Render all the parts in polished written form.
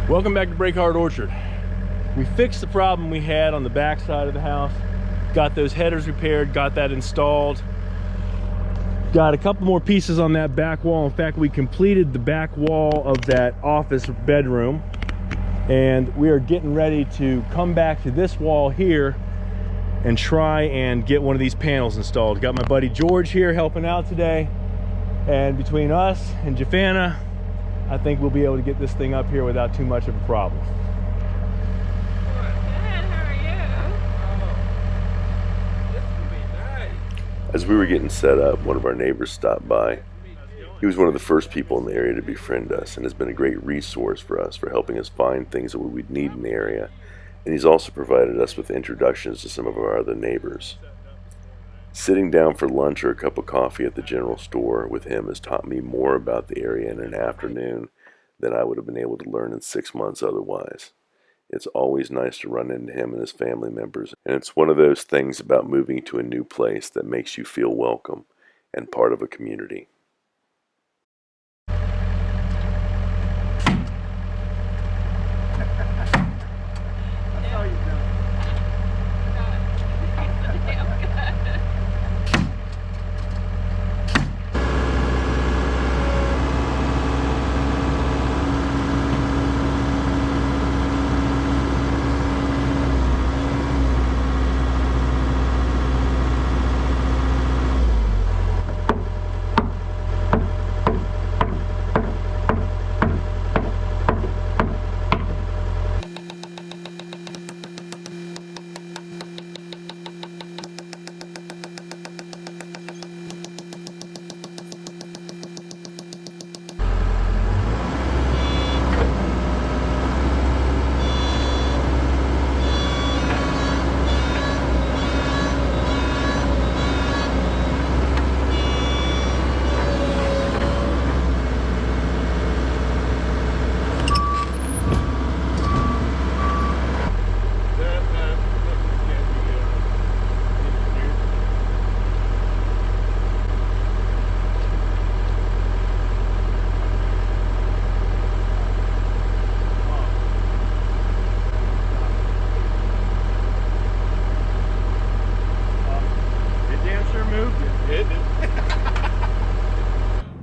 Welcome back to Breakhard Orchard. We fixed the problem we had on the back side of the house, got those headers repaired, got that installed, got a couple more pieces on that back wall. In fact, we completed the back wall of that office bedroom, and we are getting ready to come back to this wall here and try and get one of these panels installed. Got my buddy George here helping out today, and between us and Jafana, I think we'll be able to get this thing up here without too much of a problem. Good, how are you? This will be nice. As we were getting set up, one of our neighbors stopped by. He was one of the first people in the area to befriend us and has been a great resource for us for helping us find things that we would need in the area. And he's also provided us with introductions to some of our other neighbors. Sitting down for lunch or a cup of coffee at the general store with him has taught me more about the area in an afternoon than I would have been able to learn in 6 months otherwise. It's always nice to run into him and his family members, and it's one of those things about moving to a new place that makes you feel welcome and part of a community.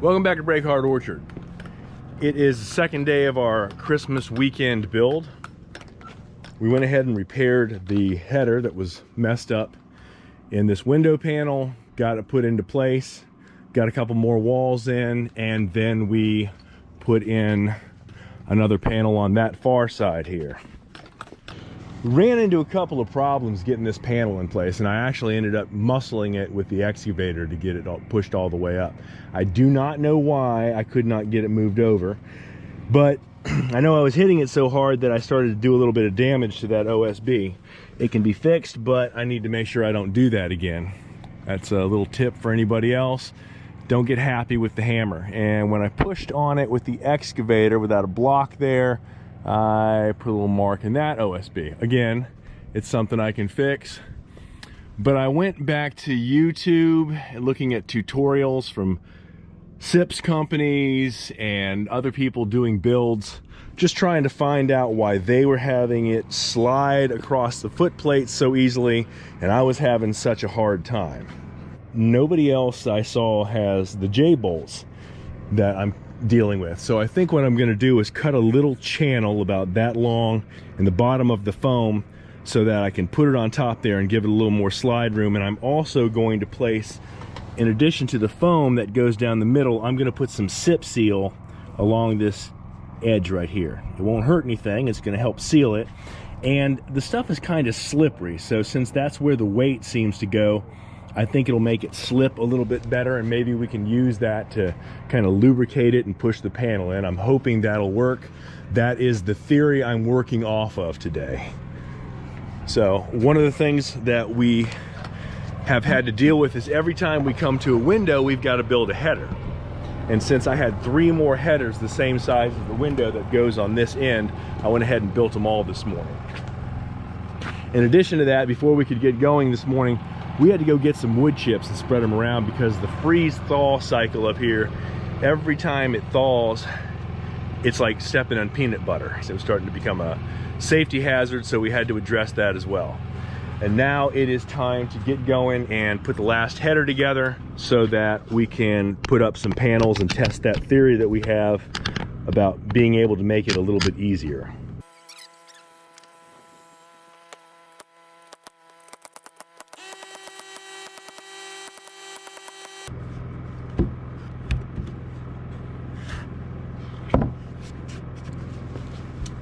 Welcome back to Breakhard Orchard. It is the second day of our Christmas weekend build. We went ahead and repaired the header that was messed up in this window panel, got it put into place, got a couple more walls in, and then we put in another panel on that far side here. We ran into a couple of problems getting this panel in place, and I actually ended up muscling it with the excavator to get it all pushed all the way up. I do not know why I could not get it moved over, but I know I was hitting it so hard that I started to do a little bit of damage to that OSB. It can be fixed, but I need to make sure I don't do that again. That's a little tip for anybody else. Don't get happy with the hammer. And when I pushed on it with the excavator without a block there, I put a little mark in that OSB. Again, it's something I can fix. But I went back to YouTube looking at tutorials from SIPS companies and other people doing builds, just trying to find out why they were having it slide across the foot plate so easily and I was having such a hard time. Nobody else I saw has the J-bolts that I'm dealing with. So I think what I'm going to do is cut a little channel about that long in the bottom of the foam so that I can put it on top there and give it a little more slide room. And I'm also going to place, in addition to the foam that goes down the middle, I'm going to put some SIP seal along this edge right here. It won't hurt anything. It's going to help seal it. And the stuff is kind of slippery, so since that's where the weight seems to go, I think it'll make it slip a little bit better, and maybe we can use that to kind of lubricate it and push the panel in. I'm hoping that'll work. That is the theory I'm working off of today. So one of the things that we have had to deal with is every time we come to a window, we've got to build a header. And since I had 3 more headers the same size as the window that goes on this end, I went ahead and built them all this morning. In addition to that, before we could get going this morning, we had to go get some wood chips and spread them around because the freeze-thaw cycle up here, every time it thaws, it's like stepping on peanut butter. So it was starting to become a safety hazard, so we had to address that as well. And now it is time to get going and put the last header together so that we can put up some panels and test that theory that we have about being able to make it a little bit easier.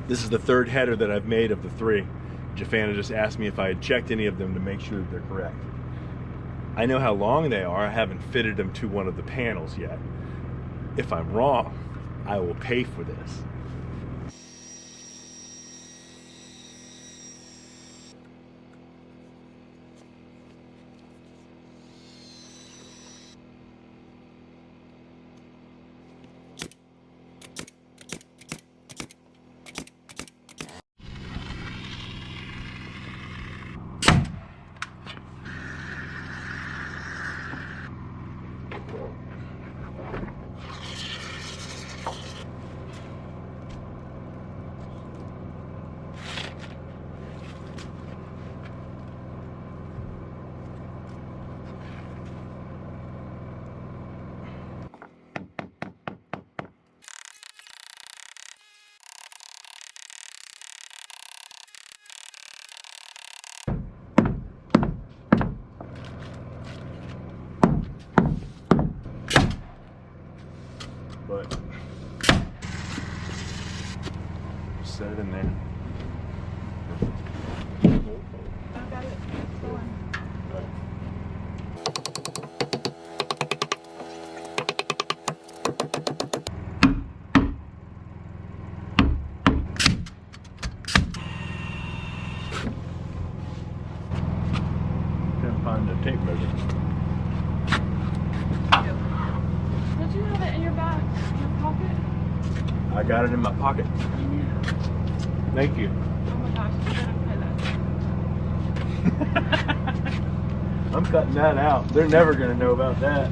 This is the third header that I've made of the 3. Jafana just asked me if I had checked any of them to make sure that they're correct. I know how long they are. I haven't fitted them to one of the panels yet. If I'm wrong, I will pay for this. But set it in there. I got it. It's going. Can't find the tape measure. Did you have it in your bag? In your pocket? I got it in my pocket. Thank you. Oh my gosh, you better play that. I'm cutting that out. They're never going to know about that.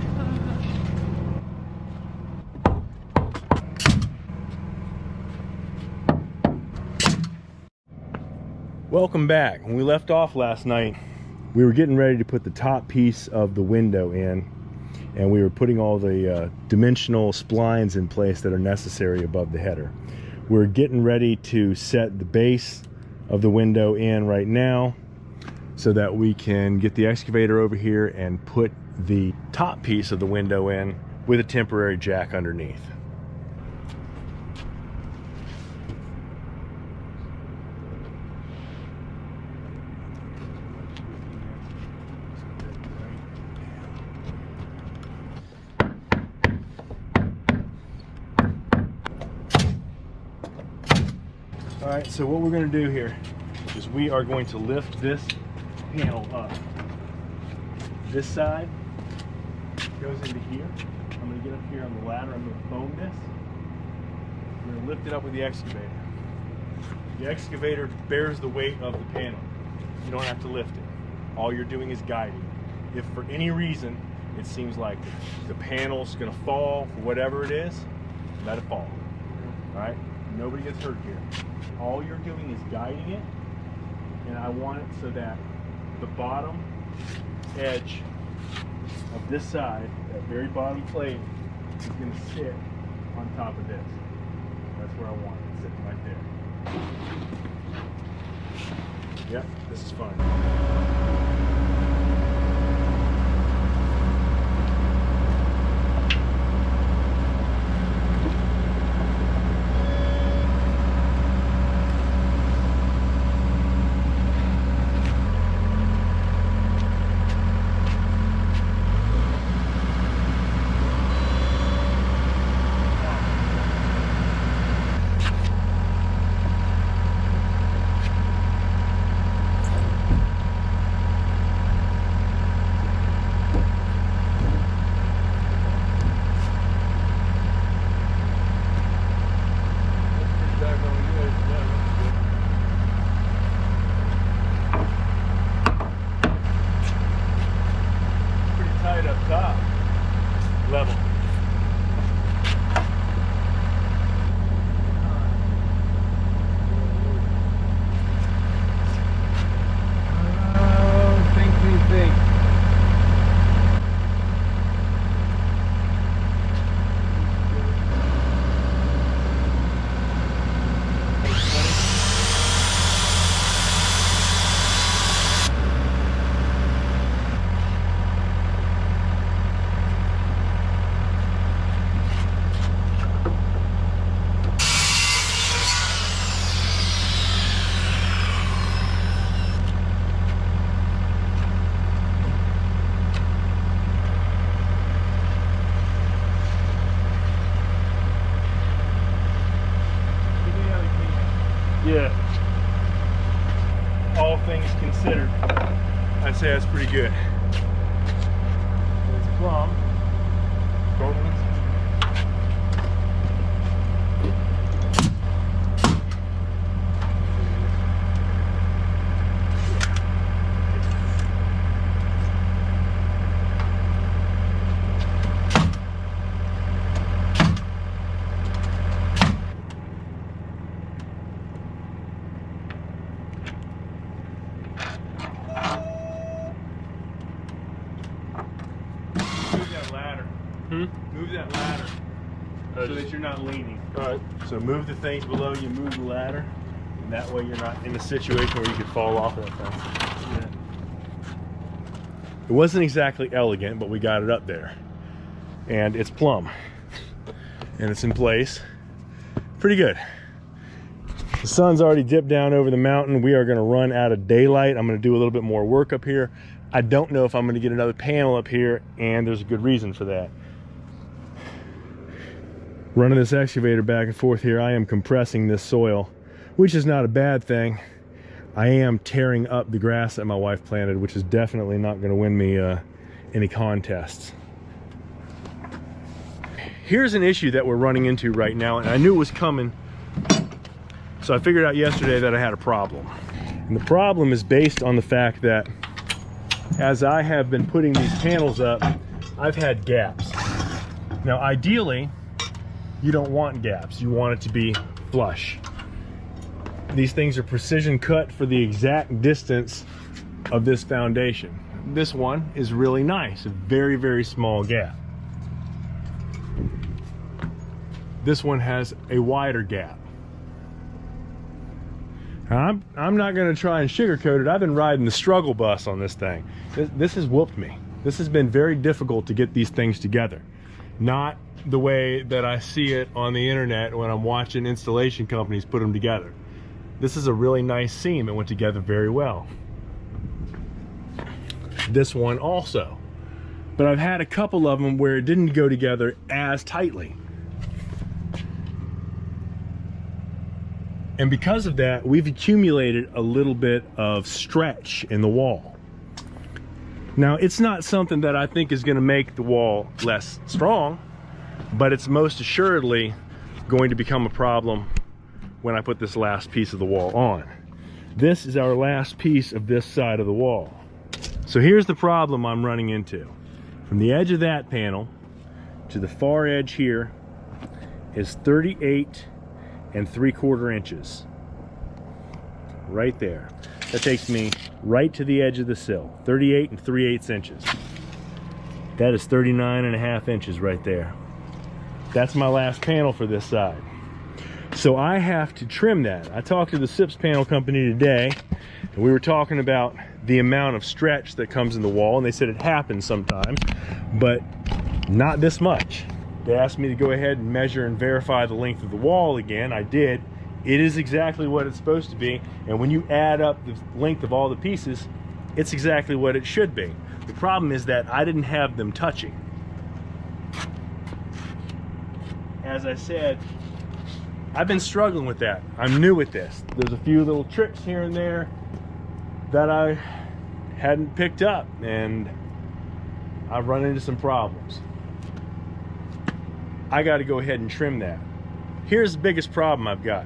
Welcome back. When we left off last night, we were getting ready to put the top piece of the window in, and we were putting all the dimensional splines in place that are necessary above the header. We're getting ready to set the base of the window in right now so that we can get the excavator over here and put the top piece of the window in with a temporary jack underneath. All right, so what we're going to do here is we are going to lift this panel up. This side goes into here. I'm going to get up here on the ladder. I'm going to foam this. We're going to lift it up with the excavator. The excavator bears the weight of the panel. You don't have to lift it. All you're doing is guiding. If for any reason it seems like the panel's going to fall, for whatever it is, let it fall. All right? Nobody gets hurt here. All you're doing is guiding it, and I want it so that the bottom edge of this side, that very bottom plate, is going to sit on top of this. That's where I want it, sitting right there. Yep, this is fine. Yeah. All things considered, I'd say that's pretty good. It's plum. Bowman's. Move that ladder. Move that ladder so that you're not leaning. Alright. So move the things below you, move the ladder, and that way you're not in a situation where you could fall off of that thing. Yeah. It wasn't exactly elegant, but we got it up there. And it's plumb. And it's in place. Pretty good. The sun's already dipped down over the mountain. We are gonna run out of daylight. I'm gonna do a little bit more work up here. I don't know if I'm gonna get another panel up here, and there's a good reason for that. Running this excavator back and forth here, I am compressing this soil, which is not a bad thing. I am tearing up the grass that my wife planted, which is definitely not gonna win me any contests. Here's an issue that we're running into right now, and I knew it was coming. So I figured out yesterday that I had a problem. And the problem is based on the fact that as I have been putting these panels up, I've had gaps. Now, ideally, you don't want gaps. You want it to be flush. These things are precision cut for the exact distance of this foundation. This one is really nice, a very, very small gap. This one has a wider gap. I'm not gonna try and sugarcoat it. I've been riding the struggle bus on this thing. This has whooped me. This has been very difficult to get these things together. Not the way that I see it on the internet when I'm watching installation companies put them together. This is a really nice seam. It went together very well. This one also. But I've had a couple of them where it didn't go together as tightly. And because of that, we've accumulated a little bit of stretch in the wall. Now, it's not something that I think is going to make the wall less strong, but it's most assuredly going to become a problem when I put this last piece of the wall on. This is our last piece of this side of the wall. So here's the problem I'm running into. From the edge of that panel to the far edge here is 38 3/4 inches. Right there. That takes me right to the edge of the sill. 38 3/8 inches. That is 39.5 inches right there. That's my last panel for this side. So I have to trim that. I talked to the SIPS panel company today, and we were talking about the amount of stretch that comes in the wall, and they said it happens sometimes, but not this much. They asked me to go ahead and measure and verify the length of the wall again. I did. It is exactly what it's supposed to be, and when you add up the length of all the pieces, it's exactly what it should be. The problem is that I didn't have them touching. As I said, I've been struggling with that. I'm new at this. There's a few little tricks here and there that I hadn't picked up, and I've run into some problems. I got to go ahead and trim that. Here's the biggest problem I've got.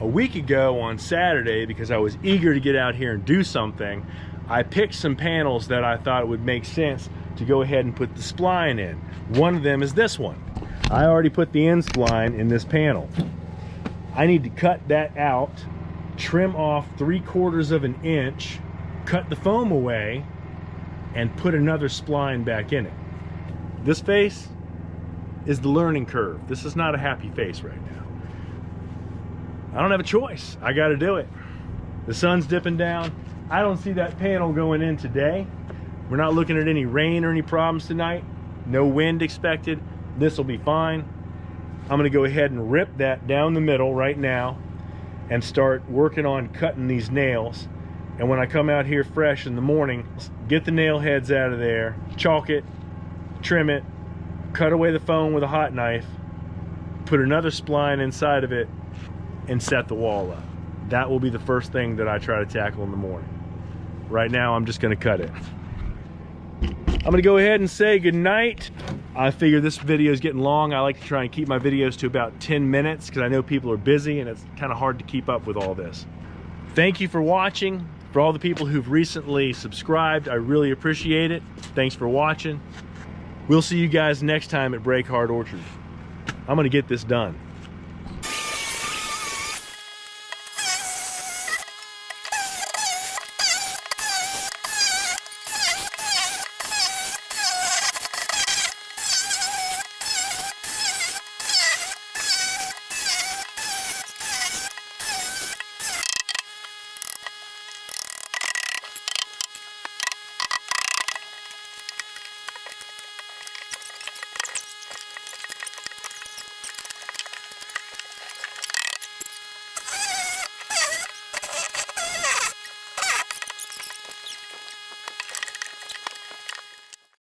A week ago on Saturday, because I was eager to get out here and do something, I picked some panels that I thought it would make sense to go ahead and put the spline in. One of them is this one. I already put the end spline in this panel. I need to cut that out, trim off 3/4 of an inch, cut the foam away, and put another spline back in it. This face is the learning curve. This is not a happy face right now. I don't have a choice. I got to do it. The sun's dipping down. I don't see that panel going in today. We're not looking at any rain or any problems tonight. No wind expected. This will be fine. I'm going to go ahead and rip that down the middle right now and start working on cutting these nails. And when I come out here fresh in the morning, get the nail heads out of there, chalk it, trim it, cut away the foam with a hot knife, put another spline inside of it, and set the wall up. that will be the first thing that I try to tackle in the morning. Right now, I'm just gonna cut it. I'm gonna go ahead and say good night. I figure this video is getting long. I like to try and keep my videos to about 10 minutes because I know people are busy and it's kind of hard to keep up with all this. Thank you for watching. For all the people who've recently subscribed, I really appreciate it. Thanks for watching. We'll see you guys next time at Break Hard Orchard. I'm gonna get this done.